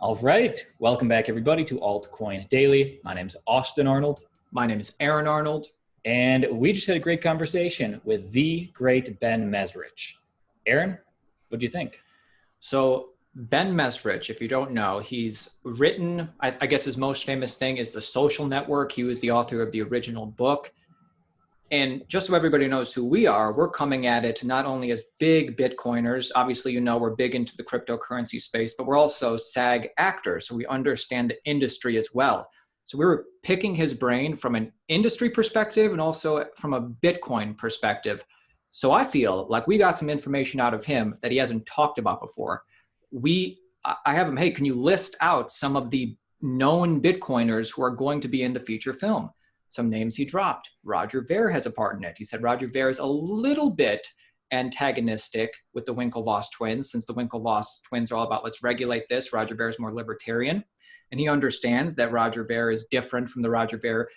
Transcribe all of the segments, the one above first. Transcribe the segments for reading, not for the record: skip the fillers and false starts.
All right. Welcome back, everybody, to Altcoin Daily. My name is Austin Arnold. My name is Aaron Arnold. And we just had a great conversation with the great Ben Mezrich. Aaron, what do you think? So Ben Mezrich, if you don't know, he's written, I guess his most famous thing is The Social Network. He was the author of the original book. And just so everybody knows who we are, we're coming at it not only as big Bitcoiners, obviously, you know, we're big into the cryptocurrency space, but we're also SAG actors. So we understand the industry as well. So we were picking his brain from an industry perspective and also from a Bitcoin perspective. So I feel like we got some information out of him that he hasn't talked about before. I have him, hey, can you list out some of the known Bitcoiners who are going to be in the feature film? Some names he dropped. Roger Ver has a part in it. He said Roger Ver is a little bit antagonistic with the Winklevoss twins, since the Winklevoss twins are all about let's regulate this. Roger Ver is more libertarian. And he understands that Roger Ver is different from the Roger Ver,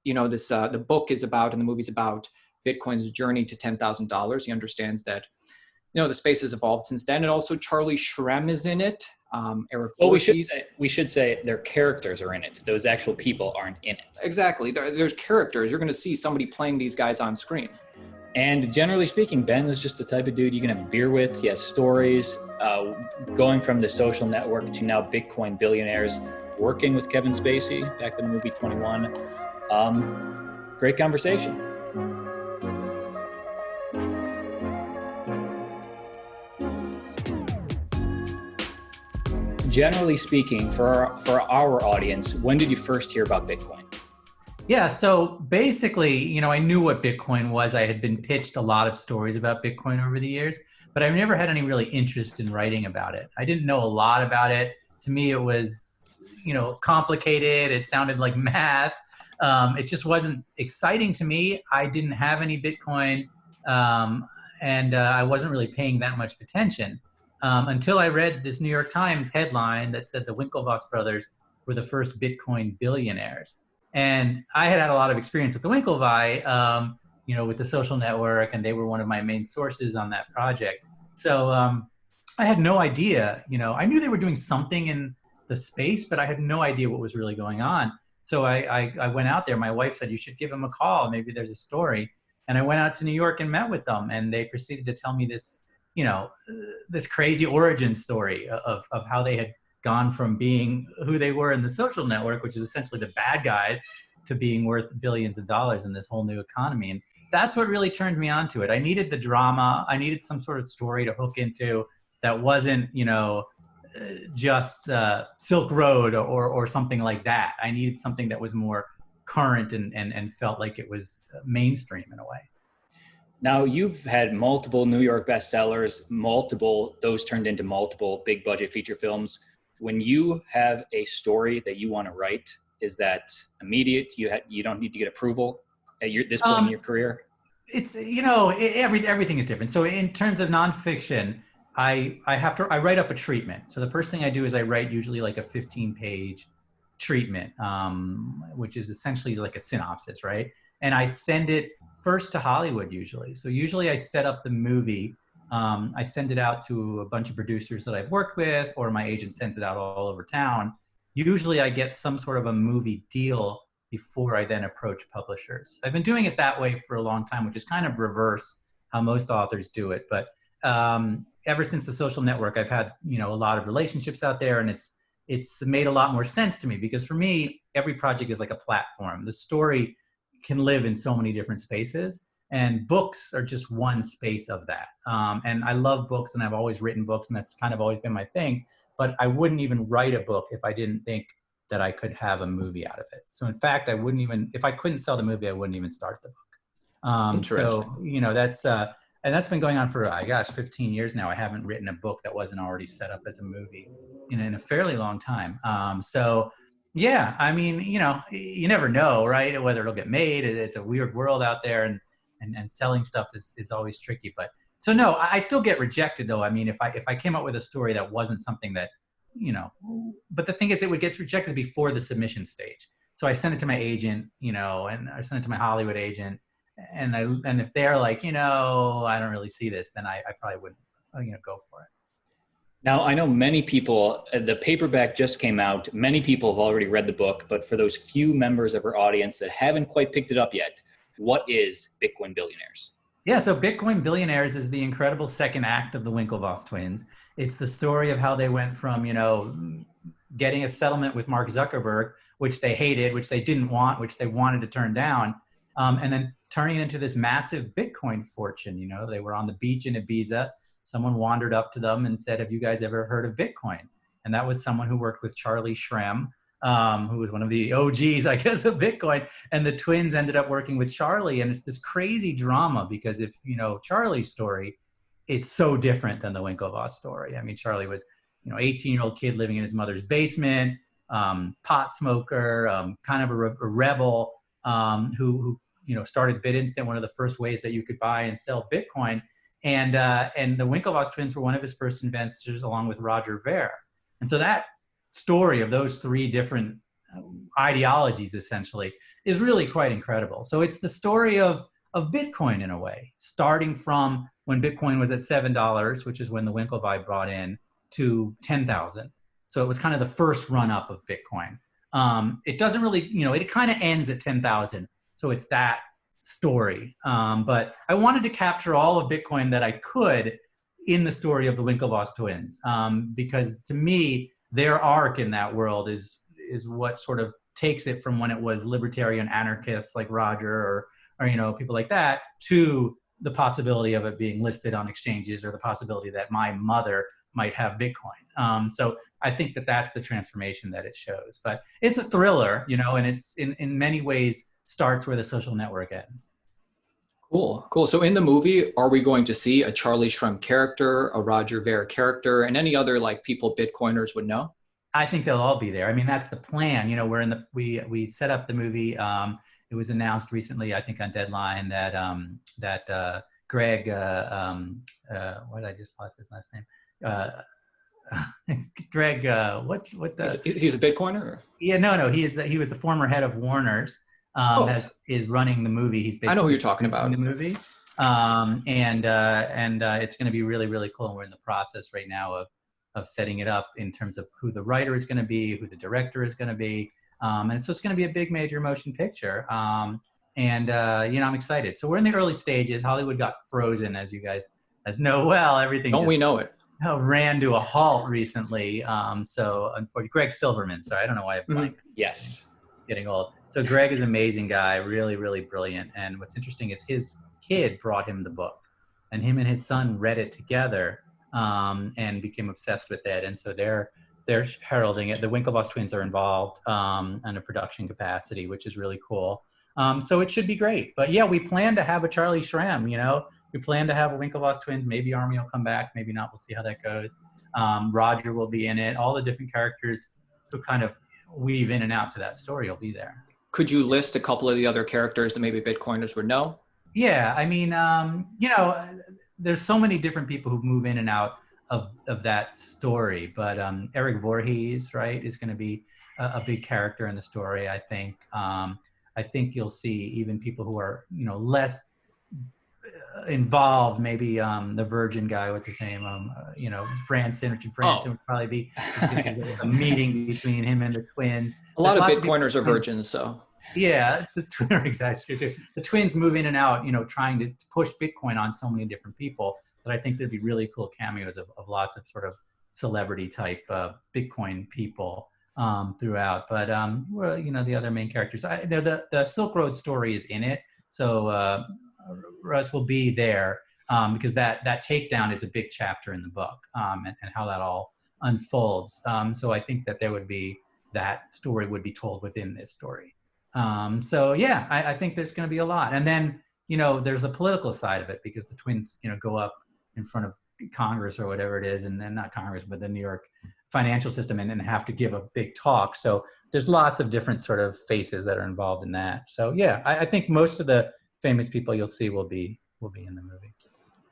you know, the book is about and the movie's about Bitcoin's journey to $10,000. He understands that, you know, the space has evolved since then. And also Charlie Shrem is in it. Eric Well, we should say their characters are in it. Those actual people aren't in it. Exactly. There's characters. You're going to see somebody playing these guys on screen. And generally speaking, Ben is just the type of dude you can have beer with. He has stories, going from The Social Network to now Bitcoin Billionaires, working with Kevin Spacey back in the movie 21. Great conversation. Generally speaking, for our audience, when did you first hear about Bitcoin? Yeah, so basically, you know, I knew what Bitcoin was. I had been pitched a lot of stories about Bitcoin over the years, but I've never had any really interest in writing about it. I didn't know a lot about it. To me, it was, you know, complicated. It sounded like math. It just wasn't exciting to me. I didn't have any Bitcoin, and I wasn't really paying that much attention. Until I read this New York Times headline that said the Winklevoss brothers were the first Bitcoin billionaires. And I had a lot of experience with the Winklevii, you know, with the Social Network, and they were one of my main sources on that project. So I had no idea, you know, I knew they were doing something in the space, but I had no idea what was really going on. So I went out there. My wife said, you should give them a call. Maybe there's a story. And I went out to New York and met with them, and they proceeded to tell me this, you know, this crazy origin story of how they had gone from being who they were in the Social Network, which is essentially the bad guys, to being worth billions of dollars in this whole new economy. And that's what really turned me onto it. I needed the drama. I needed some sort of story to hook into that wasn't, you know, just Silk Road or something like that. I needed something that was more current and felt like it was mainstream in a way. Now, you've had multiple New York bestsellers, those turned into multiple big budget feature films. When you have a story that you want to write, is that immediate? You don't need to get approval at this point in your career? It's, you know, everything is different. So in terms of nonfiction, I write up a treatment. So the first thing I do is I write usually like a 15-page treatment, which is essentially like a synopsis, right? And I send it first to Hollywood usually. So usually I set up the movie. I send it out to a bunch of producers that I've worked with, or my agent sends it out all over town. Usually I get some sort of a movie deal before I then approach publishers. I've been doing it that way for a long time, which is kind of reverse how most authors do it. But ever since the Social Network, I've had, you know, a lot of relationships out there, and it's made a lot more sense to me, because for me, every project is like a platform. The story can live in so many different spaces, and books are just one space of that. And I love books, and I've always written books, and that's kind of always been my thing, but I wouldn't even write a book if I didn't think that I could have a movie out of it. So in fact, I wouldn't even, if I couldn't sell the movie, I wouldn't even start the book. Interesting. So, you know, that's been going on for, 15 years now. I haven't written a book that wasn't already set up as a movie in a fairly long time. So yeah, I mean, you know, you never know, right? Whether it'll get made. It's a weird world out there, and selling stuff is always tricky. But so no, I still get rejected though. I mean, if I came up with a story that wasn't something that, you know, but the thing is, it would get rejected before the submission stage. So I send it to my agent, you know, and I send it to my Hollywood agent, and if they're like, you know, I don't really see this, then I probably wouldn't, you know, go for it. Now, I know many people, the paperback just came out. Many people have already read the book, but for those few members of our audience that haven't quite picked it up yet, what is Bitcoin Billionaires? Yeah, so Bitcoin Billionaires is the incredible second act of the Winklevoss twins. It's the story of how they went from, getting a settlement with Mark Zuckerberg, which they hated, which they didn't want, which they wanted to turn down, and then turning it into this massive Bitcoin fortune. They were on the beach in Ibiza. Someone wandered up to them and said, "Have you guys ever heard of Bitcoin?" And that was someone who worked with Charlie Shrem, who was one of the OGs, I guess, of Bitcoin. And the twins ended up working with Charlie. And it's this crazy drama because if you know Charlie's story, it's so different than the Winklevoss story. I mean, Charlie was, 18-year-old kid living in his mother's basement, pot smoker, kind of a rebel, who started BitInstant, one of the first ways that you could buy and sell Bitcoin. And the Winklevoss twins were one of his first investors, along with Roger Ver. And so that story of those three different ideologies, essentially, is really quite incredible. So it's the story of Bitcoin in a way, starting from when Bitcoin was at $7, which is when the Winklevii brought in, to 10,000. So it was kind of the first run up of Bitcoin. It doesn't really, it kind of ends at 10,000. So it's that story. But I wanted to capture all of Bitcoin that I could in the story of the Winklevoss twins, because to me, their arc in that world is what sort of takes it from when it was libertarian anarchists like Roger or people like that, to the possibility of it being listed on exchanges, or the possibility that my mother might have Bitcoin. So I think that that's the transformation that it shows. But it's a thriller, and it's in many ways starts where the social network ends. Cool. So in the movie, are we going to see a Charlie Shrem character, a Roger Ver character, and any other people Bitcoiners would know? I think they'll all be there. I mean, that's the plan. We set up the movie. It was announced recently, I think, on Deadline that Greg, what did I just lost his last name? Greg, he's a Bitcoiner? Or? Yeah, no, he was the former head of Warner's. Is running the movie. He's basically, I know who you're talking about. In the movie, and it's going to be really, really cool. And we're in the process right now of setting it up in terms of who the writer is going to be, who the director is going to be, and so it's going to be a big major motion picture. I'm excited. So we're in the early stages. Hollywood got frozen, as you guys know well. Everything. We know it? Ran to a halt recently. So unfortunately, Greg Silverman. Sorry, I don't know why I'm blanking. Yes. Getting old. So Greg is an amazing guy, really, really brilliant. And what's interesting is his kid brought him the book, and him and his son read it together and became obsessed with it. And so they're heralding it. The Winklevoss twins are involved in a production capacity, which is really cool. So it should be great. But yeah, we plan to have a Charlie Shrem. We plan to have a Winklevoss twins. Maybe Army will come back. Maybe not. We'll see how that goes. Roger will be in it. All the different characters who kind of weave in and out to that story will be there. Could you list a couple of the other characters that maybe Bitcoiners would know? Yeah, I mean, there's so many different people who move in and out of that story. But Eric Voorhees, right, is going to be a big character in the story. I think you'll see even people who are less involved. Maybe the Virgin guy, what's his name? Richard Branson would probably be a meeting between him and the twins. A lot of Bitcoiners are virgins, so. Yeah, exactly. The twins move in and out, trying to push Bitcoin on so many different people that I think there'd be really cool cameos of lots of sort of celebrity type Bitcoin people throughout. But the other main characters, the Silk Road story is in it, so Russ will be there because that takedown is a big chapter in the book, and how that all unfolds. So I think that that story would be told within this story. So yeah, I think there's going to be a lot. And then, there's a political side of it because the twins, go up in front of Congress or whatever it is, and then not Congress, but the New York financial system, and have to give a big talk. So there's lots of different sort of faces that are involved in that. So yeah, I think most of the famous people you'll see will be in the movie.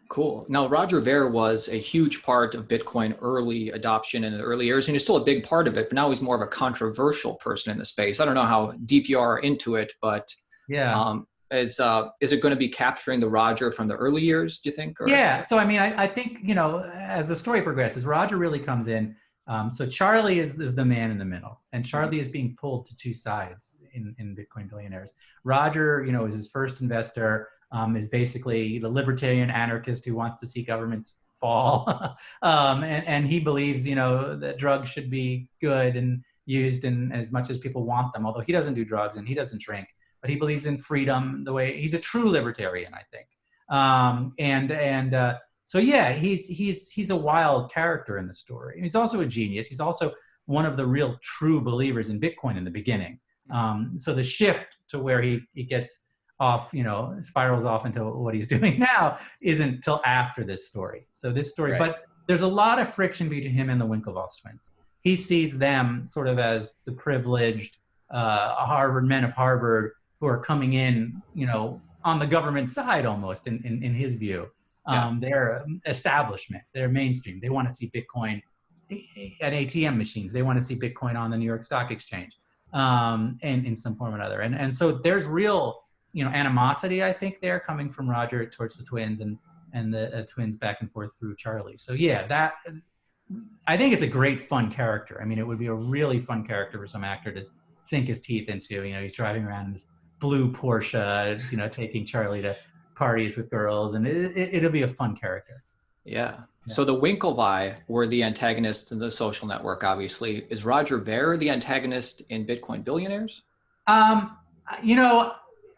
Cool. Now, Roger Ver was a huge part of Bitcoin early adoption in the early years, and he's still a big part of it, but now he's more of a controversial person in the space. I don't know how deep you are into it, but yeah. is it going to be capturing the Roger from the early years, do you think? Or? Yeah. So, I mean, I think, you know, as the story progresses, Roger really comes in. So Charlie is the man in the middle, and Charlie is being pulled to two sides in Bitcoin Billionaires. Roger, you know, is his first investor, is basically the libertarian anarchist who wants to see governments fall. And he believes, you know, that drugs should be good and used in as much as people want them, although he doesn't do drugs and he doesn't drink, but he believes in freedom the way he's a true libertarian, I think. So yeah, he's a wild character in the story. He's also a genius. He's also one of the real true believers in Bitcoin in the beginning. So the shift to where he gets off, you know, spirals off into what he's doing now isn't till after this story. So this story, right. But there's a lot of friction between him and the Winklevoss twins. He sees them sort of as the privileged Harvard men of Harvard who are coming in, you know, on the government side almost in his view. They're establishment, they're mainstream. They want to see Bitcoin at ATM machines. They want to see Bitcoin on the New York Stock Exchange and in some form or another. And so there's real, you know, animosity, I think, there coming from Roger towards the twins and the twins back and forth through Charlie. So yeah, that, I think it's a great fun character. I mean, it would be a really fun character for some actor to sink his teeth into. You know, he's driving around in this blue Porsche, you know, taking Charlie to parties with girls, and it'll be a fun character. Yeah. So the Winklevii were the antagonists in The Social Network, obviously. Is Roger Ver the antagonist in Bitcoin Billionaires? You know,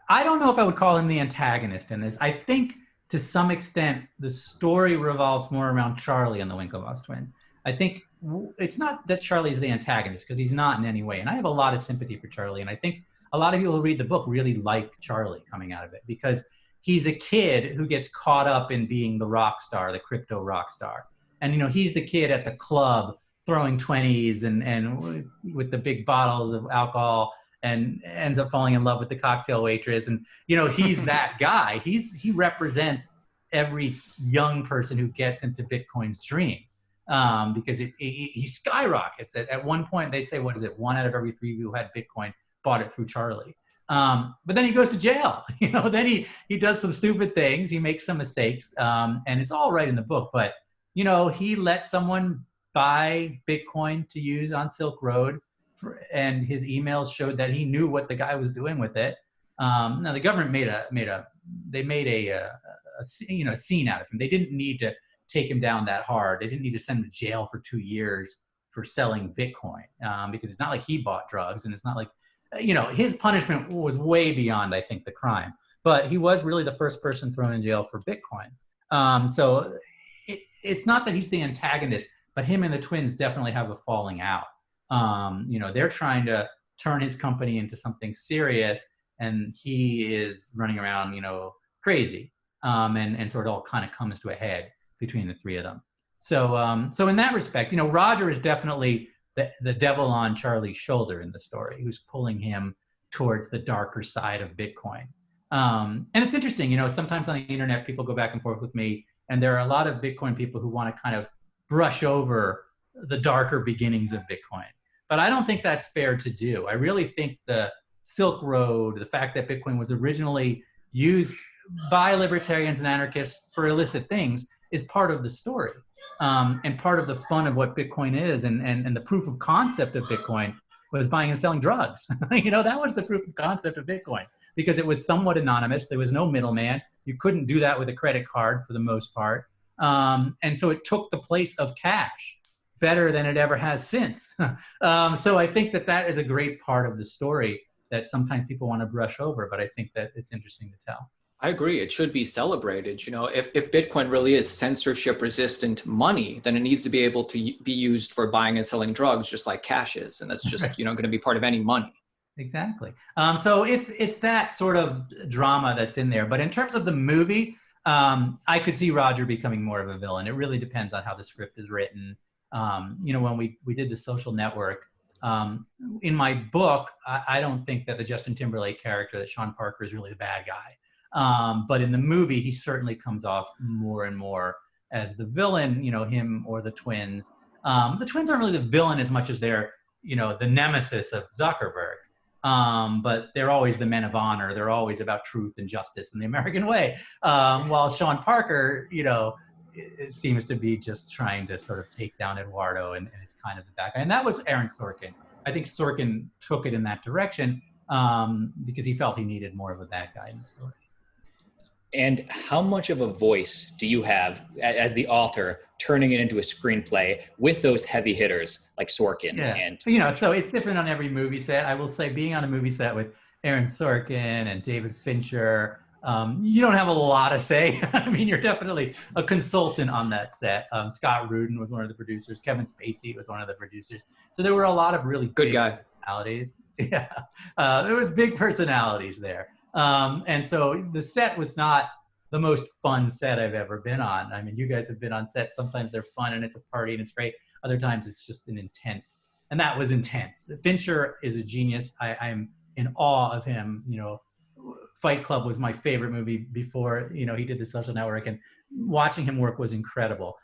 I don't know if I would call him the antagonist in this. I think to some extent, the story revolves more around Charlie and the Winklevoss twins. I think it's not that Charlie's the antagonist, because he's not in any way. And I have a lot of sympathy for Charlie. And I think a lot of people who read the book really like Charlie coming out of it, because he's a kid who gets caught up in being the rock star, the crypto rock star. And, you know, he's the kid at the club throwing 20s and with the big bottles of alcohol, and ends up falling in love with the cocktail waitress. And, you know, he's that guy. He represents every young person who gets into Bitcoin's dream, because he skyrockets. At one point, they say, what is it? 1 out of every 3 who had Bitcoin bought it through Charlie. But then he goes to jail. You know, then he does some stupid things. He makes some mistakes, and it's all right in the book. But, you know, he let someone buy Bitcoin to use on Silk Road, and his emails showed that he knew what the guy was doing with it. Now the government made a scene out of him. They didn't need to take him down that hard. They didn't need to send him to jail for 2 years for selling Bitcoin, because it's not like he bought drugs, and it's not like, you know, his punishment was way beyond, I think, the crime. But he was really the first person thrown in jail for Bitcoin. So it's not that he's the antagonist, but him and the twins definitely have a falling out. You know, they're trying to turn his company into something serious, and he is running around, you know, crazy. And sort of all kind of comes to a head between the three of them. So, so in that respect, you know, Roger is definitely the devil on Charlie's shoulder in the story, who's pulling him towards the darker side of Bitcoin. And it's interesting, you know, sometimes on the internet, people go back and forth with me, and there are a lot of Bitcoin people who want to kind of brush over the darker beginnings of Bitcoin. But I don't think that's fair to do. I really think the Silk Road, the fact that Bitcoin was originally used by libertarians and anarchists for illicit things, is part of the story. And part of the fun of what Bitcoin is, and the proof of concept of Bitcoin was buying and selling drugs. You know, that was the proof of concept of Bitcoin, because it was somewhat anonymous. There was no middleman. You couldn't do that with a credit card for the most part. And so it took the place of cash better than it ever has since. So I think that is a great part of the story that sometimes people want to brush over, but I think that it's interesting to tell. I agree. It should be celebrated. You know, if Bitcoin really is censorship resistant money, then it needs to be able to be used for buying and selling drugs, just like cash is. And that's just, you know, going to be part of any money. Exactly. So it's that sort of drama that's in there. But in terms of the movie, I could see Roger becoming more of a villain. It really depends on how the script is written. You know, when we did The Social Network, in my book, I don't think that the Justin Timberlake character, that Sean Parker, is really the bad guy. But in the movie, he certainly comes off more and more as the villain, you know, him or the twins. The twins aren't really the villain as much as they're, you know, the nemesis of Zuckerberg. but they're always the men of honor. They're always about truth and justice and the American way. While Sean Parker, it seems to be just trying to sort of take down Eduardo, and it's kind of the back guy. And that was Aaron Sorkin. I think Sorkin took it in that direction because he felt he needed more of a bad guy in the story. And how much of a voice do you have as the author turning it into a screenplay with those heavy hitters like Sorkin? Yeah. And so it's different on every movie set. I will say, being on a movie set with Aaron Sorkin and David Fincher, you don't have a lot to say. I mean, you're definitely a consultant on that set. Scott Rudin was one of the producers. Kevin Spacey was one of the producers. So there were a lot of really good guy personalities. Yeah, there was big personalities there. And so the set was not the most fun set I've ever been on. I mean, you guys have been on set. Sometimes they're fun and it's a party and it's great. Other times it's just and that was intense. Fincher is a genius. I'm in awe of him. Fight Club was my favorite movie before, he did The Social Network, and watching him work was incredible.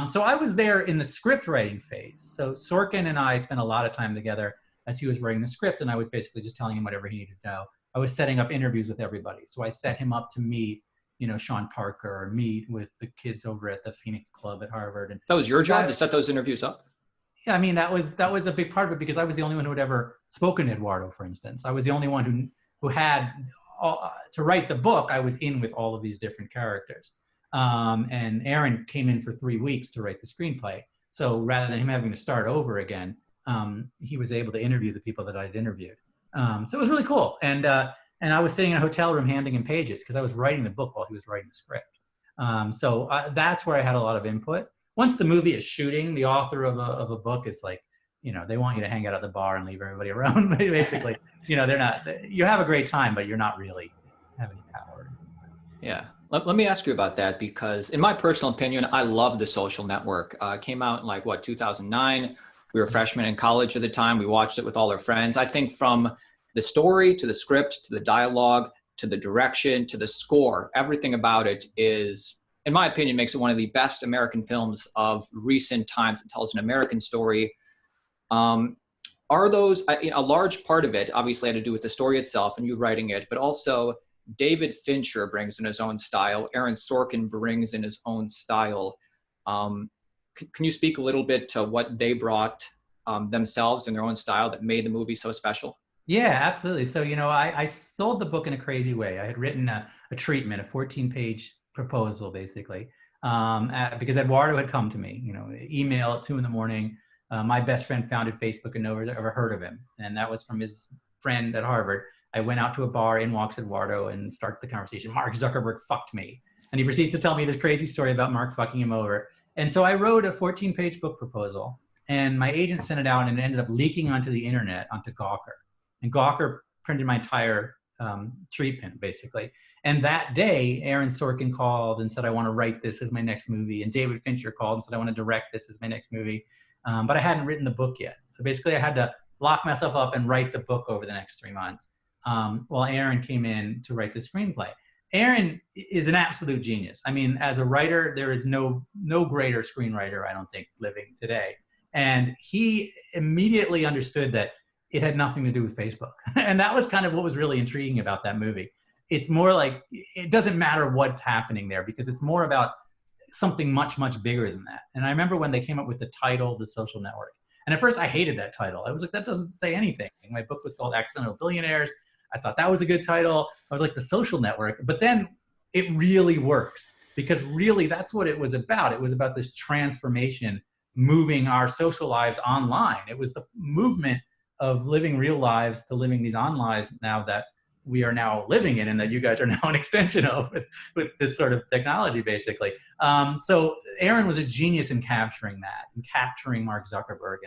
So I was there in the script writing phase. So Sorkin and I spent a lot of time together as he was writing the script, and I was basically just telling him whatever he needed to know. I was setting up interviews with everybody. So I set him up to meet, Sean Parker, or meet with the kids over at the Phoenix Club at Harvard. And that was your job to set those interviews up? Yeah, I mean, that was a big part of it, because I was the only one who had ever spoken to Eduardo, for instance. I was the only one who had to write the book. I was in with all of these different characters. And Aaron came in for 3 weeks to write the screenplay. So rather than him having to start over again, he was able to interview the people that I'd interviewed. So it was really cool. And I was sitting in a hotel room handing him pages because I was writing the book while he was writing the script. So that's where I had a lot of input. Once the movie is shooting, the author of a book is like, they want you to hang out at the bar and leave everybody around. Basically, they're not, you have a great time, but you're not really having any power. Yeah. Let me ask you about that, because in my personal opinion, I love The Social Network. It came out in 2009. We were freshmen in college at the time. We watched it with all our friends. I think from the story to the script to the dialogue to the direction to the score, everything about it is, in my opinion, makes it one of the best American films of recent times. It tells an American story. Are those, a large part of it obviously had to do with the story itself and you writing it, but also David Fincher brings in his own style. Aaron Sorkin brings in his own style. Can you speak a little bit to what they brought themselves in their own style that made the movie so special? Yeah, absolutely. So, I sold the book in a crazy way. I had written a treatment, a 14-page proposal, basically, because Eduardo had come to me, email at 2 a.m. My best friend founded Facebook and no one ever heard of him. And that was from his friend at Harvard. I went out to a bar, in walks Eduardo and starts the conversation. Mark Zuckerberg fucked me. And he proceeds to tell me this crazy story about Mark fucking him over. And so I wrote a 14-page book proposal, and my agent sent it out, and it ended up leaking onto the internet, onto Gawker. And Gawker printed my entire treatment, basically. And that day, Aaron Sorkin called and said, I want to write this as my next movie. And David Fincher called and said, I want to direct this as my next movie. But I hadn't written the book yet. So basically I had to lock myself up and write the book over the next 3 months, while Aaron came in to write the screenplay. Aaron is an absolute genius. I mean, as a writer, there is no greater screenwriter, I don't think, living today. And he immediately understood that it had nothing to do with Facebook. And that was kind of what was really intriguing about that movie. It's more like, it doesn't matter what's happening there, because it's more about something much, much bigger than that. And I remember when they came up with the title, The Social Network. And at first I hated that title. I was like, that doesn't say anything. My book was called Accidental Billionaires. I thought that was a good title. I was like, The Social Network. But then it really works, because really that's what it was about. It was about this transformation, moving our social lives online. It was the movement of living real lives to living these online lives now that we are now living in, and that you guys are now an extension of with this sort of technology, basically. So Aaron was a genius in capturing that, and capturing Mark Zuckerberg.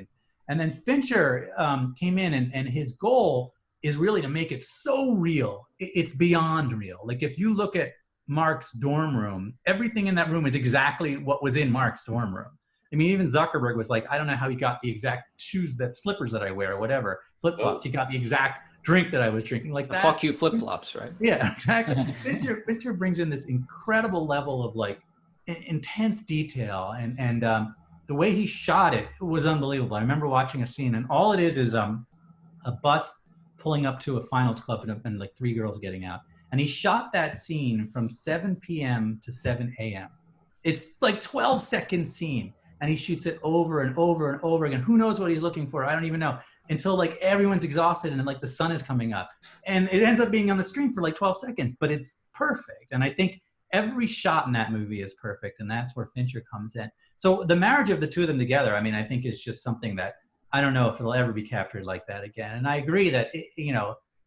And then Fincher came in, and his goal is really to make it so real. It's beyond real. Like, if you look at Mark's dorm room, everything in that room is exactly what was in Mark's dorm room. I mean, even Zuckerberg was like, I don't know how he got the exact slippers that I wear, or whatever, flip-flops. He got the exact drink that I was drinking. Like that. Fuck you flip-flops, right? Yeah, exactly. Fincher brings in this incredible level of intense detail, and the way he shot it was unbelievable. I remember watching a scene, and all it is a bus pulling up to a finals club and like 3 girls getting out. And he shot that scene from 7 p.m. to 7 a.m. It's like 12-second scene. And he shoots it over and over and over again. Who knows what he's looking for? I don't even know. Until like everyone's exhausted and like the sun is coming up. And it ends up being on the screen for like 12 seconds, but it's perfect. And I think every shot in that movie is perfect. And that's where Fincher comes in. So the marriage of the two of them together, I mean, I think is just something that I don't know if it'll ever be captured like that again. And I agree that,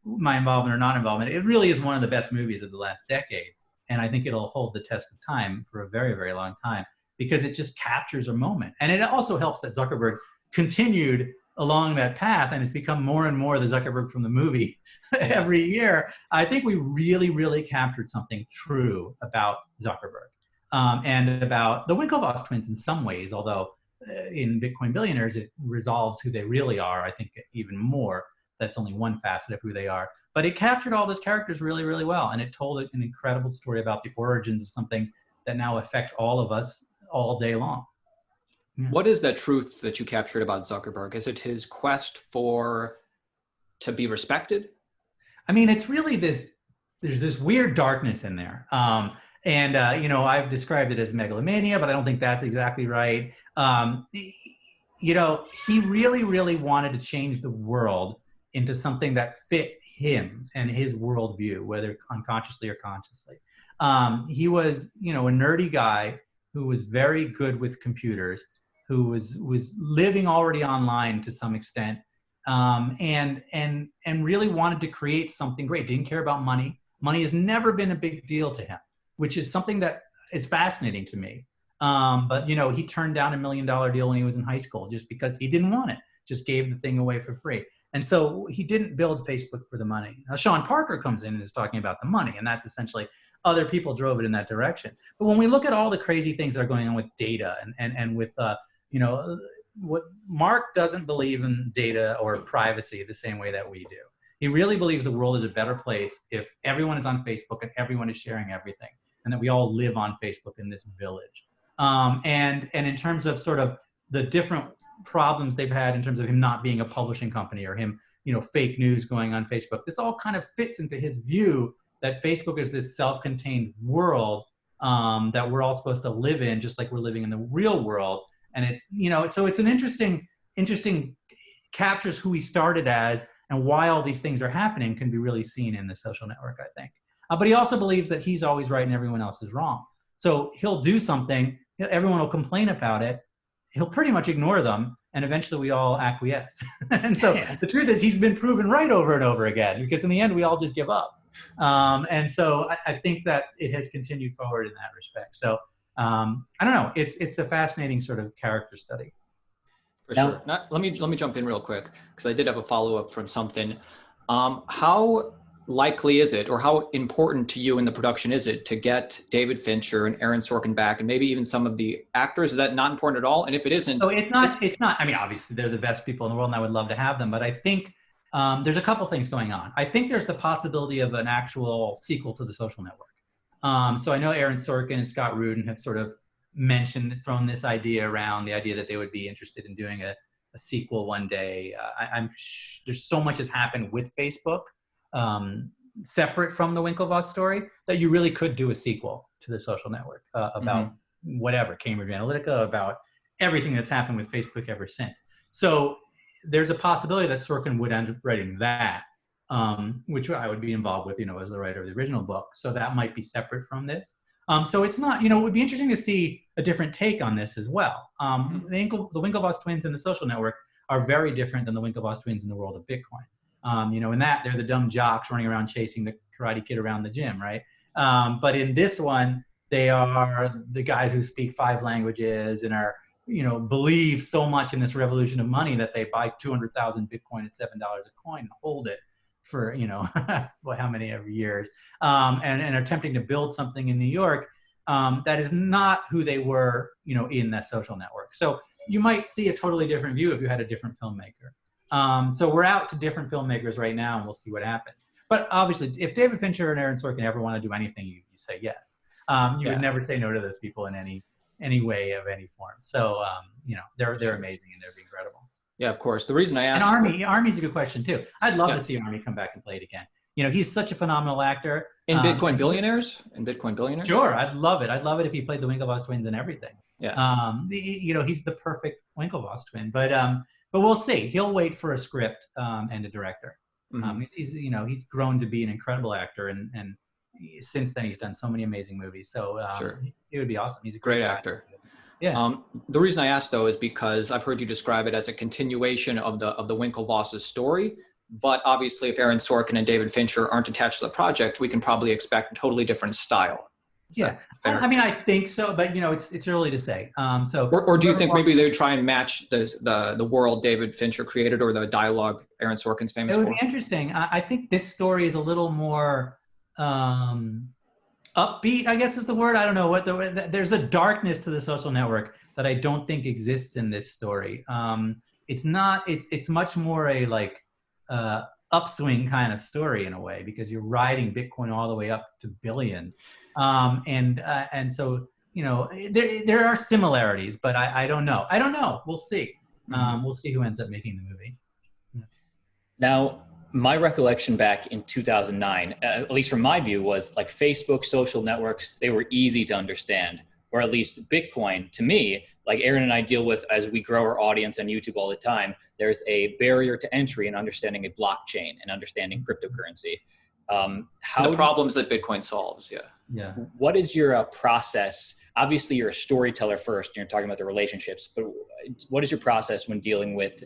my involvement or non-involvement, it really is one of the best movies of the last decade. And I think it'll hold the test of time for a very, very long time because it just captures a moment. And it also helps that Zuckerberg continued along that path and has become more and more the Zuckerberg from the movie every year. I think we really, really captured something true about Zuckerberg and about the Winklevoss twins in some ways, although in Bitcoin Billionaires, it resolves who they really are, I think, even more. That's only one facet of who they are. But it captured all those characters really, really well. And it told an incredible story about the origins of something that now affects all of us all day long. Yeah. What is that truth that you captured about Zuckerberg? Is it his quest to be respected? I mean, it's really there's this weird darkness in there. I've described it as megalomania, but I don't think that's exactly right. He really, really wanted to change the world into something that fit him and his worldview, whether unconsciously or consciously. He was, a nerdy guy who was very good with computers, who was living already online to some extent, and really wanted to create something great. Didn't care about money. Money has never been a big deal to him, which is something that is fascinating to me. But he turned down $1 million deal when he was in high school just because he didn't want it, just gave the thing away for free. And so he didn't build Facebook for the money. Now, Sean Parker comes in and is talking about the money, and that's essentially other people drove it in that direction. But when we look at all the crazy things that are going on with data and with, what Mark doesn't believe in data or privacy the same way that we do. He really believes the world is a better place if everyone is on Facebook and everyone is sharing everything, and that we all live on Facebook in this village. And in terms of sort of the different problems they've had in terms of him not being a publishing company or him, fake news going on Facebook, this all kind of fits into his view that Facebook is this self-contained world that we're all supposed to live in, just like we're living in the real world. And it's, so it's an interesting captures who he started as and why all these things are happening can be really seen in the social network, I think. But he also believes that he's always right and everyone else is wrong. So he'll do something, everyone will complain about it, he'll pretty much ignore them, and eventually we all acquiesce. And so the truth is he's been proven right over and over again, because in the end we all just give up. And so I think that it has continued forward in that respect. So I don't know, it's a fascinating sort of character study. For sure. Let me jump in real quick, because I did have a follow-up from something. How likely is it, or how important to you in the production is it to get David Fincher and Aaron Sorkin back, and maybe even some of the actors? Is that not important at all? And if it isn't, so it's not. I mean, obviously they're the best people in the world, and I would love to have them. But I think there's a couple things going on. I think there's the possibility of an actual sequel to The Social Network. So I know Aaron Sorkin and Scott Rudin have sort of thrown this idea around, the idea that they would be interested in doing a sequel one day. There's so much has happened with Facebook, separate from the Winklevoss story, that you really could do a sequel to The Social Network about whatever, Cambridge Analytica, about everything that's happened with Facebook ever since. So there's a possibility that Sorkin would end up writing that, which I would be involved with, as the writer of the original book. So that might be separate from this. So it's not, it would be interesting to see a different take on this as well. The Winklevoss twins in The Social Network are very different than the Winklevoss twins in the world of Bitcoin. In that they're the dumb jocks running around chasing the Karate Kid around the gym, right? But in this one, they are the guys who speak 5 languages and are, believe so much in this revolution of money that they buy 200,000 Bitcoin at $7 a coin and hold it for, how many every years, and are attempting to build something in New York that is not who they were, in that Social Network. So you might see a totally different view if you had a different filmmaker. So we're out to different filmmakers right now, and we'll see what happens. But obviously, if David Fincher and Aaron Sorkin ever want to do anything, you say yes. You would never say no to those people in any way of any form. So they're amazing and they're incredible. Yeah, of course. The reason I And asked. Army's a good question too. I'd love Yeah. to see Army come back and play it again. You know, he's such a phenomenal actor. In Bitcoin Billionaires? In Bitcoin Billionaires? Sure, I'd love it. I'd love it if he played the Winklevoss twins and everything. Yeah. You know, he's the perfect Winklevoss twin. But we'll see. He'll wait for a script and a director. Mm-hmm. He's grown to be an incredible actor, and since then he's done so many amazing movies. So Sure. It would be awesome. He's a Great guy. actor. Yeah. The reason I asked, though, is because I've heard you describe it as a continuation of the Winklevoss's story. But obviously, if Aaron Sorkin and David Fincher aren't attached to the project, we can probably expect a totally different style. Yeah, I mean, I think so, but you know, it's early to say. Or do you think maybe they would try and match the world David Fincher created, or the dialogue Aaron Sorkin's famous for? It would be interesting. I think this story is a little more upbeat, I guess is the word. I don't know there's a darkness to the social network that I don't think exists in this story. It's much more a like upswing kind of story in a way, because you're riding Bitcoin all the way up to billions. And so, you know, there are similarities, but I don't know. We'll see. We'll see who ends up making the movie. Now, my recollection back in 2009, at least from my view, was like Facebook, social networks, they were easy to understand, or at least Bitcoin, to me, like Aaron and I deal with as we grow our audience on YouTube all the time, there's a barrier to entry in understanding a blockchain and understanding cryptocurrency. The problems that Bitcoin solves, Yeah. What is your process? Obviously, you're a storyteller first, and you're talking about the relationships, but what is your process when dealing with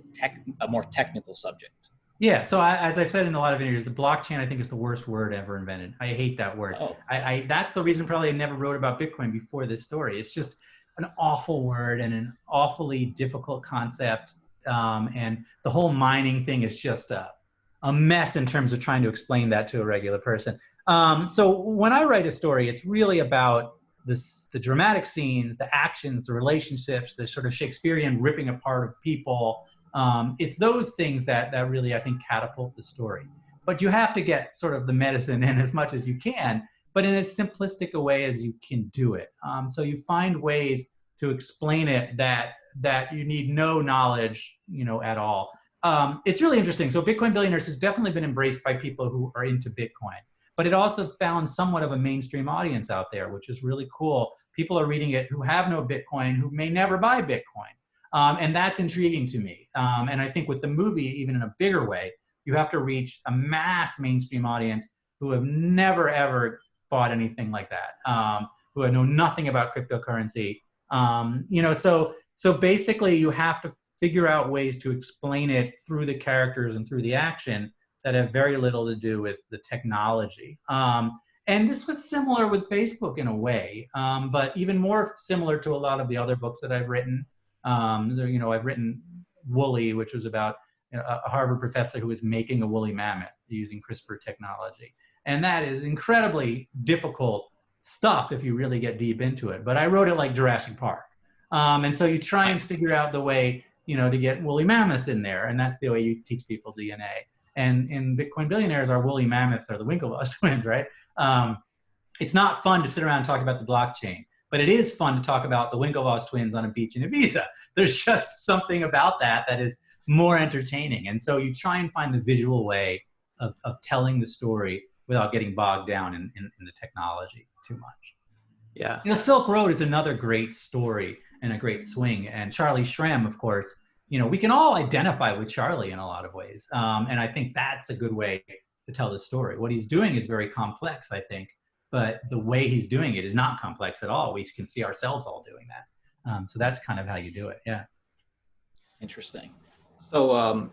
a more technical subject? Yeah, so as I've said in a lot of interviews, the blockchain I think is the worst word ever invented. I hate that word. Oh. That's the reason probably I never wrote about Bitcoin before this story. It's just an awful word and an awfully difficult concept. And the whole mining thing is just a mess in terms of trying to explain that to a regular person. So when I write a story, it's really about the dramatic scenes, the actions, the relationships, the sort of Shakespearean ripping apart of people. It's those things that really, I think, catapult the story. But you have to get sort of the medicine in as much as you can, but in as simplistic a way as you can do it. So you find ways to explain it that you need no knowledge, you know, at all. It's really interesting. So Bitcoin Billionaires has definitely been embraced by people who are into Bitcoin, but it also found somewhat of a mainstream audience out there, which is really cool. People are reading it who have no Bitcoin, who may never buy Bitcoin. And that's intriguing to me. And I think with the movie, even in a bigger way, you have to reach a mass mainstream audience who have never, ever bought anything like that, who know nothing about cryptocurrency. You know, so basically you have to figure out ways to explain it through the characters and through the action that have very little to do with the technology. And this was similar with Facebook in a way, but even more similar to a lot of the other books that I've written. You know, I've written Woolly, which was about a Harvard professor who was making a woolly mammoth using CRISPR technology. And that is incredibly difficult stuff if you really get deep into it. But I wrote it like Jurassic Park. And so you try and figure out the way, you know, to get woolly mammoths in there. And that's the way you teach people DNA. And in Bitcoin Billionaires, our woolly mammoths are the Winklevoss twins, right? It's not fun to sit around and talk about the blockchain, but it is fun to talk about the Winklevoss twins on a beach in Ibiza. There's just something about that is more entertaining. And so you try and find the visual way of telling the story without getting bogged down in the technology too much. Yeah. You know, Silk Road is another great story and a great swing. And Charlie Shrem, of course, you know, we can all identify with Charlie in a lot of ways. And I think that's a good way to tell the story. What he's doing is very complex, I think, but the way he's doing it is not complex at all. We can see ourselves all doing that. So that's kind of how you do it. Yeah. Interesting. So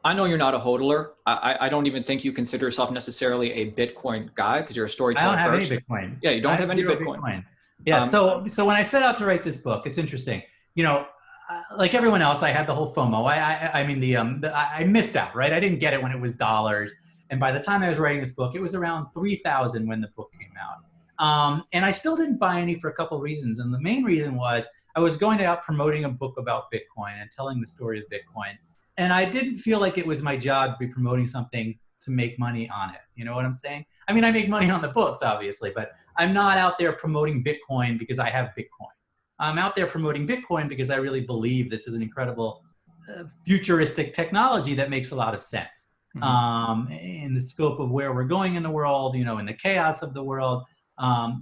I know you're not a hodler. I don't even think you consider yourself necessarily a Bitcoin guy because you're a storyteller. I don't have first. any Bitcoin. Yeah, you don't have any Bitcoin. Yeah. So when I set out to write this book, it's interesting. You know, like everyone else, I had the whole FOMO. I mean, I missed out, right? I didn't get it when it was dollars. And by the time I was writing this book, it was around 3,000 when the book came out. And I still didn't buy any for a couple of reasons. And the main reason was I was going out promoting a book about Bitcoin and telling the story of Bitcoin. And I didn't feel like it was my job to be promoting something to make money on it. You know what I'm saying? I mean, I make money on the books, obviously, but I'm not out there promoting Bitcoin because I have Bitcoin. I'm out there promoting Bitcoin because I really believe this is an incredible futuristic technology that makes a lot of sense. In the scope of where we're going in the world, you know, in the chaos of the world,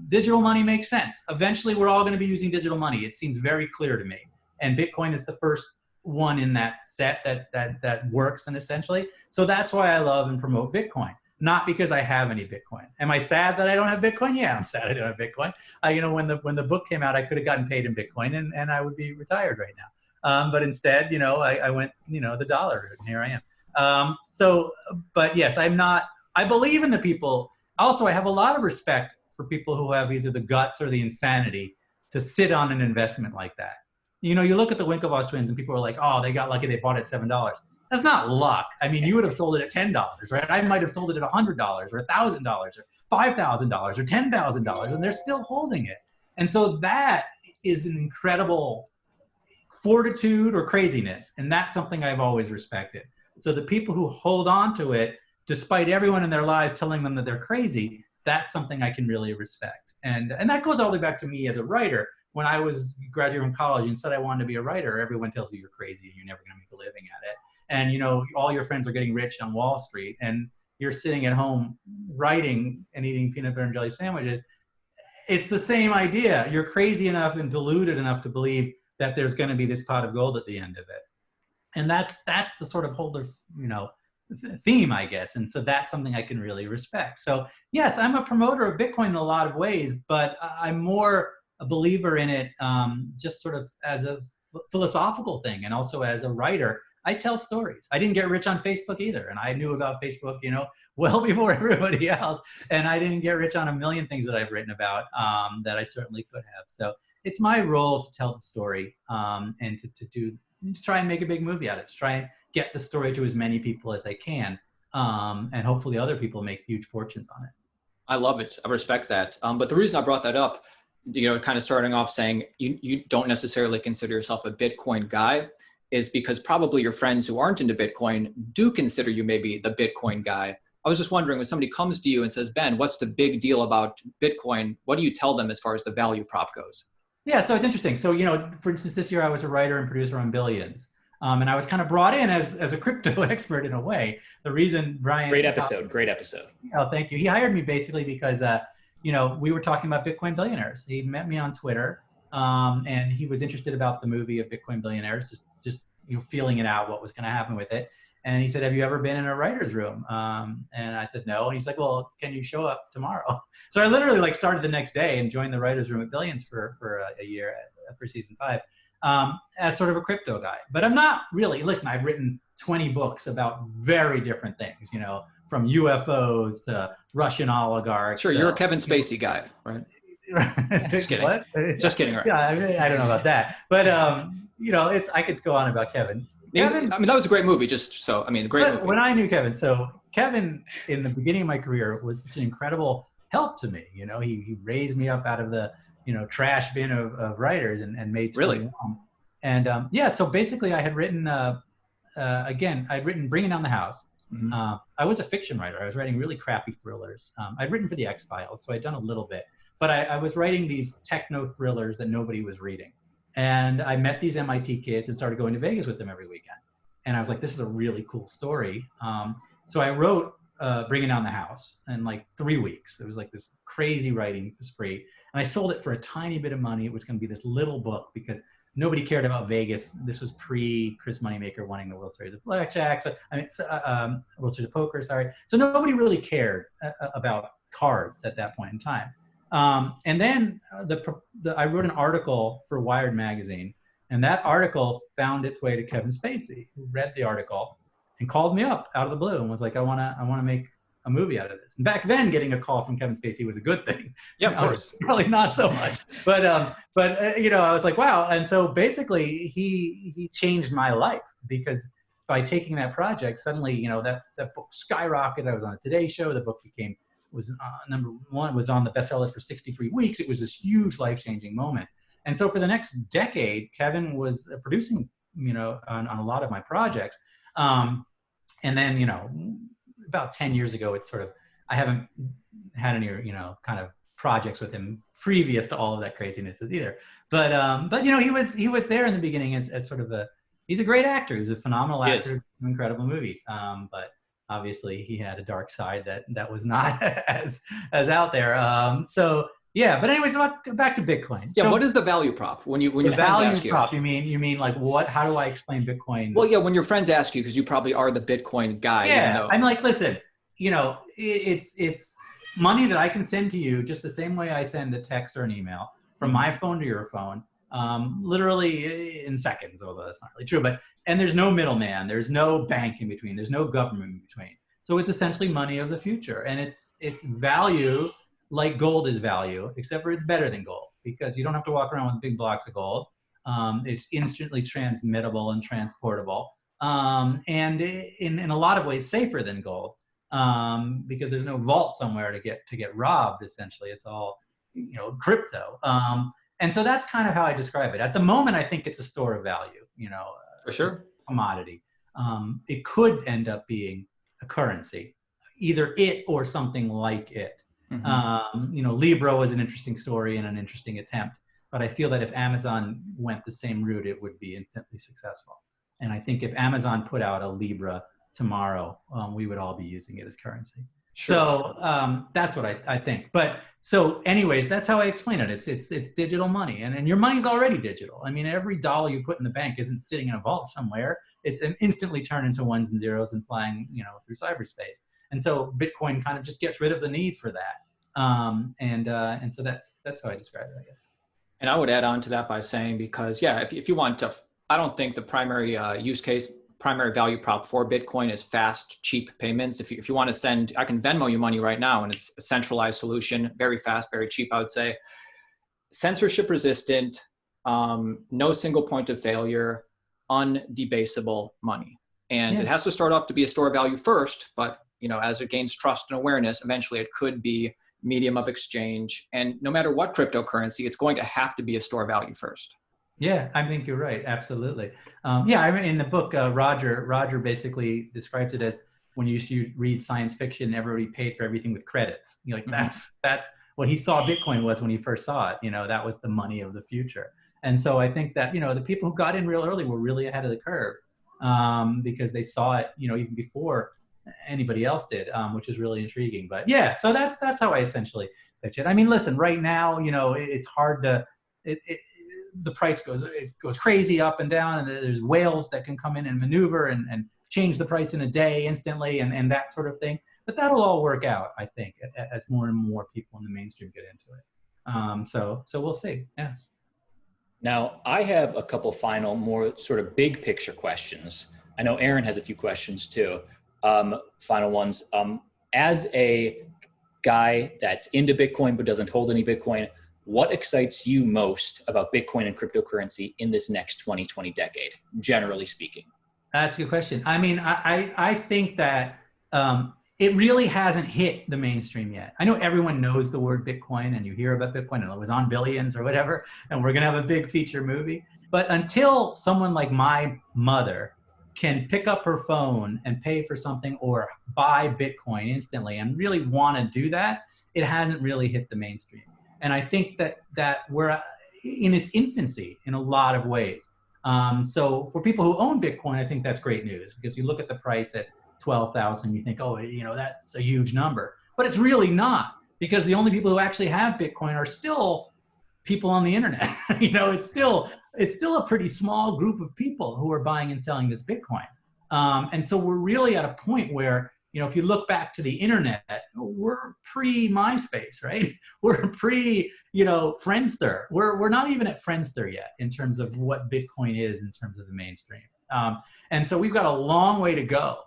digital money makes sense. Eventually, we're all going to be using digital money. It seems very clear to me. And Bitcoin is the first one in that set that works, and essentially. So that's why I love and promote Bitcoin. Not because I have any Bitcoin. Am I sad that I don't have Bitcoin? Yeah, I'm sad I don't have Bitcoin. You know, when the book came out, I could have gotten paid in Bitcoin and I would be retired right now. But instead, you know, I went, you know, the dollar route, and here I am. But yes, I believe in the people. Also, I have a lot of respect for people who have either the guts or the insanity to sit on an investment like that. You know, you look at the Winklevoss twins and people are like, oh, they got lucky, they bought it at $7. That's not luck. I mean, you would have sold it at $10, right? I might have sold it at $100 or $1,000 or $5,000 or $10,000, and they're still holding it. And so that is an incredible fortitude or craziness. And that's something I've always respected. So the people who hold on to it, despite everyone in their lives telling them that they're crazy, that's something I can really respect. And that goes all the way back to me as a writer. When I was graduating from college and said I wanted to be a writer, everyone tells you you're crazy and you're never going to make a living at it. And, you know, all your friends are getting rich on Wall Street and you're sitting at home writing and eating peanut butter and jelly sandwiches. It's the same idea. You're crazy enough and deluded enough to believe that there's going to be this pot of gold at the end of it. And that's the sort of whole, you know, theme, I guess. And so that's something I can really respect. So yes, I'm a promoter of Bitcoin in a lot of ways, but I'm more a believer in it just sort of as a philosophical thing. And also as a writer, I tell stories. I didn't get rich on Facebook either. And I knew about Facebook, you know, well before everybody else. And I didn't get rich on a million things that I've written about that I certainly could have. So it's my role to tell the story and to try and make a big movie out of it, to try and get the story to as many people as I can. And hopefully other people make huge fortunes on it. I love it. I respect that. But the reason I brought that up, you know, kind of starting off saying you don't necessarily consider yourself a Bitcoin guy, is because probably your friends who aren't into Bitcoin do consider you maybe the Bitcoin guy. I was just wondering, when somebody comes to you and says, Ben, what's the big deal about Bitcoin? What do you tell them as far as the value prop goes? Yeah, so it's interesting. So, you know, for instance, this year I was a writer and producer on Billions. And I was kind of brought in as a crypto expert in a way. The reason Brian— Great episode. Oh, thank you. He hired me basically because, you know, we were talking about Bitcoin Billionaires. He met me on Twitter and he was interested about the movie of Bitcoin Billionaires, just you know, feeling it out, what was going to happen with it. And he said, have you ever been in a writer's room? And I said, no. And he's like, well, can you show up tomorrow? So I literally like started the next day and joined the writer's room at Billions for a year for season 5 as sort of a crypto guy. But I'm not really, listen, I've written 20 books about very different things, you know, from UFOs to Russian oligarchs. Sure, you're a Kevin Spacey guy, right? Just kidding. What? Just kidding. Right? Yeah, I don't know about that. But, you know, I could go on about Kevin. I mean, that was a great movie, just so, I mean, great movie. When I knew Kevin, so Kevin, in the beginning of my career, was such an incredible help to me. You know, he raised me up out of the, you know, trash bin of writers and made— Really? And yeah, so basically I had written, I'd written Bringing Down the House. Mm-hmm. I was a fiction writer. I was writing really crappy thrillers. I'd written for the X-Files, so I'd done a little bit. But I was writing these techno thrillers that nobody was reading. And I met these MIT kids and started going to Vegas with them every weekend. And I was like, this is a really cool story. So I wrote Bringing Down the House in like 3 weeks. It was like this crazy writing spree. And I sold it for a tiny bit of money. It was going to be this little book because nobody cared about Vegas. This was pre-Chris Moneymaker winning the World Series of Blackjack. World Series of Poker, sorry. So nobody really cared about cards at that point in time. And then I wrote an article for Wired magazine, and that article found its way to Kevin Spacey, who read the article and called me up out of the blue and was like, I want to make a movie out of this. And back then, getting a call from Kevin Spacey was a good thing. Yeah, of course. Probably not so much, but you know, I was like, wow. And so basically, he changed my life, because by taking that project, suddenly, you know, that book skyrocketed. I was on the Today Show. The book was number 1, was on the bestsellers for 63 weeks. It was this huge life-changing moment. And so for the next decade, Kevin was producing, you know, on a lot of my projects. And then, you know, about 10 years ago, it's sort of, I haven't had any, you know, kind of projects with him previous to all of that craziness either. But you know, he was there in the beginning as sort of a he's a great actor. He's a phenomenal He actor is. in incredible movies. But obviously he had a dark side that was not as out there. So yeah, but anyways, back to Bitcoin. Yeah, So what is the value prop when your friends value ask you? prop? You mean like what? How do I explain Bitcoin? Well, yeah, when your friends ask you, because you probably are the Bitcoin guy. Yeah, even though, I'm like, listen, it's money that I can send to you just the same way I send a text or an email from my phone to your phone, literally in seconds, although that's not really true. And there's no middleman, there's no bank in between, there's no government in between. So it's essentially money of the future, and it's value like gold is value, except for it's better than gold because you don't have to walk around with big blocks of gold. It's instantly transmittable and transportable. And in a lot of ways safer than gold, because there's no vault somewhere to get robbed. Essentially, it's all crypto. And so that's kind of how I describe it. At the moment, I think it's a store of value. for sure, it's a commodity. It could end up being a currency, either it or something like it. Libra was an interesting story and an interesting attempt, but I feel that if Amazon went the same route, it would be instantly successful. And I think if Amazon put out a Libra tomorrow, we would all be using it as currency. Sure. So that's what I think. But so anyways, that's how I explain it. It's digital money, and your money's already digital. I mean, every dollar you put in the bank isn't sitting in a vault somewhere. It's instantly turned into ones and zeros and flying, through cyberspace. And so Bitcoin kind of just gets rid of the need for that. And so that's how I describe it, I guess. And I would add on to that by saying, because if you want to, I don't think the primary primary value prop for Bitcoin is fast, cheap payments. If you want to send, I can Venmo you money right now, and it's a centralized solution, very fast, very cheap, I would say. Censorship resistant, no single point of failure, undebasable money. And it has to start off to be a store of value first, but as it gains trust and awareness, eventually it could be medium of exchange. And no matter what cryptocurrency, it's going to have to be a store of value first. Yeah, I think you're right. Absolutely. I mean, in the book, Roger basically describes it as when you used to read science fiction, everybody paid for everything with credits. That's what he saw Bitcoin was when he first saw it. That was the money of the future. And so I think that, the people who got in real early were really ahead of the curve, because they saw it, even before anybody else did, which is really intriguing. But yeah, so that's how I essentially pitch it. I mean, listen, right now, it's hard to, the price goes crazy up and down, and there's whales that can come in and maneuver and change the price in a day instantly and that sort of thing. But that'll all work out, I think, as more and more people in the mainstream get into it. So we'll see. Yeah. Now, I have a couple final, more sort of big picture questions. I know Aaron has a few questions too. Final ones. As a guy that's into Bitcoin but doesn't hold any Bitcoin, what excites you most about Bitcoin and cryptocurrency in this next 2020 decade, generally speaking? That's a good question. I mean, I think that it really hasn't hit the mainstream yet. I know everyone knows the word Bitcoin, and you hear about Bitcoin, and it was on Billions or whatever, and we're going to have a big feature movie. But until someone like my mother can pick up her phone and pay for something or buy Bitcoin instantly and really want to do that, it hasn't really hit the mainstream. And I think that we're in its infancy in a lot of ways. So for people who own Bitcoin, I think that's great news, because you look at the price at 12,000, you think, oh, that's a huge number. But it's really not, because the only people who actually have Bitcoin are still people on the internet. It's still a pretty small group of people who are buying and selling this Bitcoin. And so we're really at a point where, if you look back to the internet, we're pre-MySpace, right? We're pre-Friendster. We're not even at Friendster yet in terms of what Bitcoin is in terms of the mainstream. And so we've got a long way to go.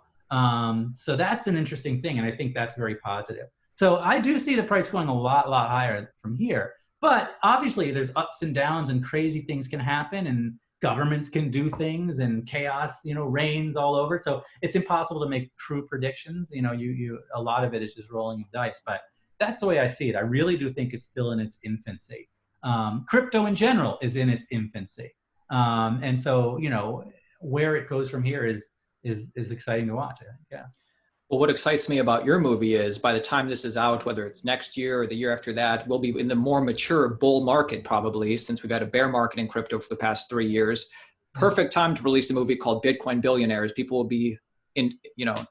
So that's an interesting thing, and I think that's very positive. So I do see the price going a lot higher from here. But obviously there's ups and downs, and crazy things can happen, and governments can do things, and chaos, reigns all over. So it's impossible to make true predictions. A lot of it is just rolling of dice, but that's the way I see it. I really do think it's still in its infancy. Crypto in general is in its infancy. And so, where it goes from here is exciting to watch. Yeah. Well, what excites me about your movie is by the time this is out, whether it's next year or the year after that, we'll be in the more mature bull market probably, since we've had a bear market in crypto for the past 3 years. perfect time to release a movie called Bitcoin Billionaires. People will be into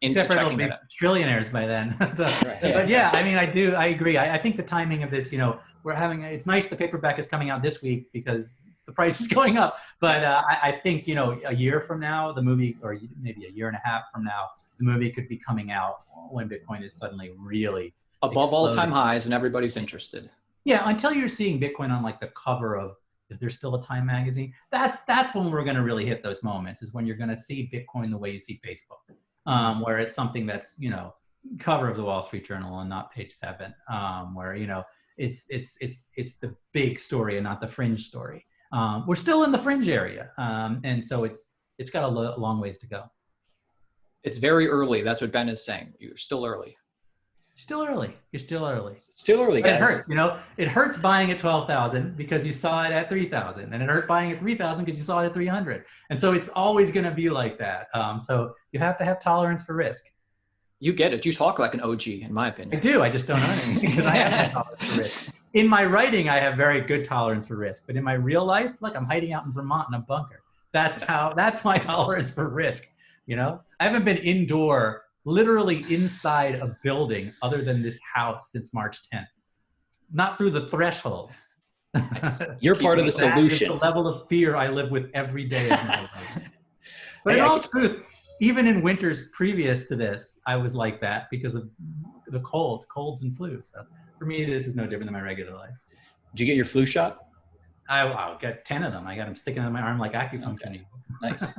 checking that out. Trillionaires by then. But yeah, I mean, I agree. I think the timing of this, it's nice the paperback is coming out this week because the price is going up. But I think, a year from now, the movie, or maybe a year and a half from now, the movie could be coming out when Bitcoin is suddenly really above all-time highs and everybody's interested. Yeah, until you're seeing Bitcoin on like the cover of, is there still a Time magazine? That's when we're going to really hit those moments, is when you're going to see Bitcoin the way you see Facebook, where it's something that's, cover of the Wall Street Journal and not page 7, where, it's the big story and not the fringe story. We're still in the fringe area. And so it's got a long ways to go. It's very early. That's what Ben is saying. You're still early. Still early. You're still early. Still early, guys. It hurts. It hurts buying at 12,000 because you saw it at 3,000, and it hurt buying at 3,000 because you saw it at 300. And so it's always going to be like that. So you have to have tolerance for risk. You get it. You talk like an OG, in my opinion. I do. I just don't own anything because I have tolerance for risk. In my writing, I have very good tolerance for risk, but in my real life, look, I'm hiding out in Vermont in a bunker. That's my tolerance for risk. I haven't been indoor, literally inside a building other than this house since March 10th. Not through the threshold. Nice. You're part of the solution. That is the level of fear I live with every day of my life. But in all truth, even in winters previous to this, I was like that because of the colds and flu. So for me, this is no different than my regular life. Did you get your flu shot? I'll get 10 of them. I got them sticking on my arm like acupuncture needles. Nice.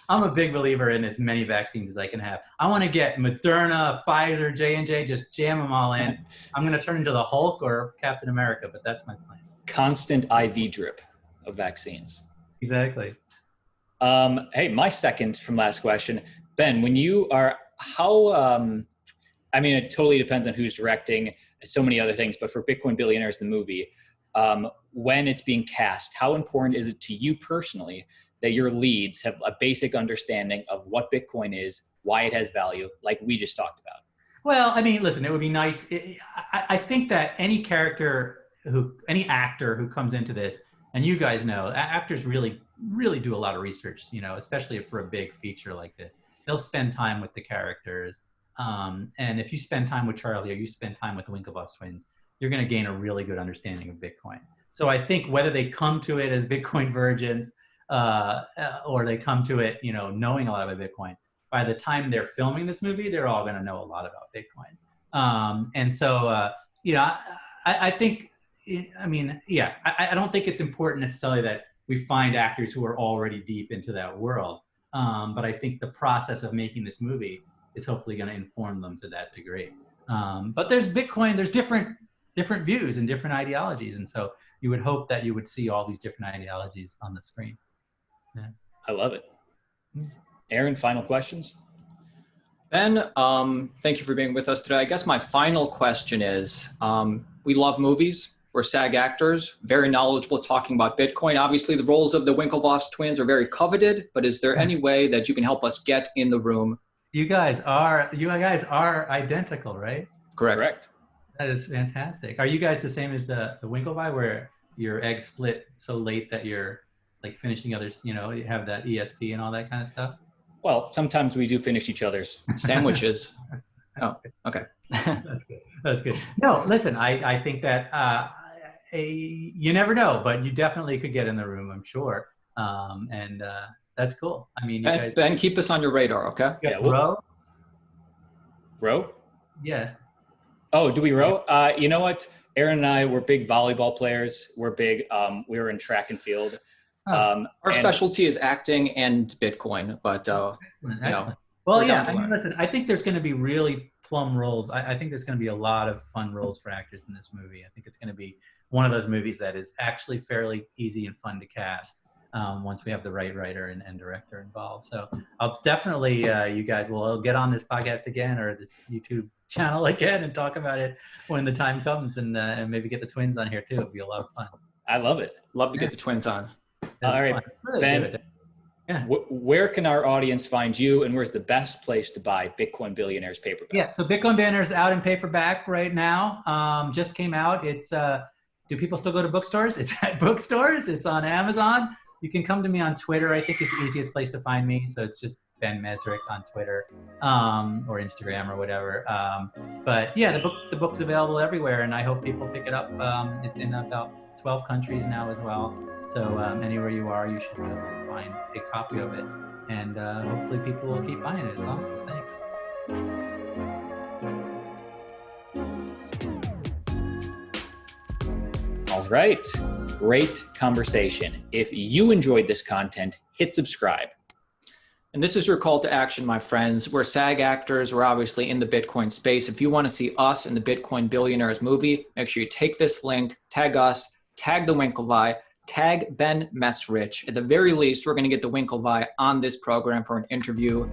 I'm a big believer in as many vaccines as I can have. I want to get Moderna, Pfizer, J&J, just jam them all in. I'm going to turn into the Hulk or Captain America, but that's my plan. Constant IV drip of vaccines. Exactly. Hey, my second from last question, Ben, when you are, it totally depends on who's directing, so many other things, but for Bitcoin Billionaires, the movie, when it's being cast, how important is it to you personally that your leads have a basic understanding of what Bitcoin is, why it has value, like we just talked about? Well, listen, it would be nice. I think that any actor who comes into this, and you guys know, actors really do a lot of research, especially for a big feature like this. They'll spend time with the characters. And if you spend time with Charlie or you spend time with the Winklevoss twins, you're going to gain a really good understanding of Bitcoin. So I think whether they come to it as Bitcoin virgins, or they come to it, knowing a lot about Bitcoin, by the time they're filming this movie, they're all going to know a lot about Bitcoin. I think, I don't think it's important necessarily that we find actors who are already deep into that world. But I think the process of making this movie is hopefully going to inform them to that degree. But there's Bitcoin, there's different views and different ideologies. And so you would hope that you would see all these different ideologies on the screen. Yeah. I love it. Aaron, final questions? Ben, thank you for being with us today. I guess my final question is, we love movies. We're SAG actors, very knowledgeable talking about Bitcoin. Obviously, the roles of the Winklevoss twins are very coveted, but is there any way that you can help us get in the room? You guys are identical, right? Correct. That is fantastic. Are you guys the same as the Winklevii, where your eggs split so late that you're like finishing others, you have that ESP and all that kind of stuff? Well, sometimes we do finish each other's sandwiches. Oh, okay. That's good. No, listen, I think that you never know, but you definitely could get in the room, I'm sure. That's cool. You guys. Ben, keep us on your radar, okay? Yeah. Row? Yeah. Oh, do we row? You know what? Aaron and I were big volleyball players. We're big. We were in track and field. Our specialty is acting and Bitcoin, but Well, yeah. Listen, I think there's going to be really plum roles. I think there's going to be a lot of fun roles for actors in this movie. I think it's going to be one of those movies that is actually fairly easy and fun to cast once we have the right writer and director involved. So I'll definitely, you guys will get on this podcast again or this YouTube channel again and talk about it when the time comes, and maybe get the twins on here too. It'll be a lot of fun. I love it. Love to get the twins on. All right, really Ben, where can our audience find you, and where's the best place to buy Bitcoin Billionaires paperback? Yeah, so Bitcoin Billionaires out in paperback right now. Just came out. It's do people still go to bookstores? It's at bookstores. It's on Amazon. You can come to me on Twitter. I think is the easiest place to find me. So it's just Ben Mezrich on Twitter or Instagram or whatever. But yeah, the book's available everywhere, and I hope people pick it up. It's in about 12 countries now as well. So anywhere you are, you should be able to find a copy of it. And hopefully people will keep buying it. It's awesome. Thanks. All right. Great conversation. If you enjoyed this content, hit subscribe. And this is your call to action, my friends. We're SAG actors. We're obviously in the Bitcoin space. If you want to see us in the Bitcoin Billionaires movie, make sure you take this link, tag us, tag the Winklevii, tag Ben Mezrich. At the very least, we're going to get the Winklevii on this program for an interview.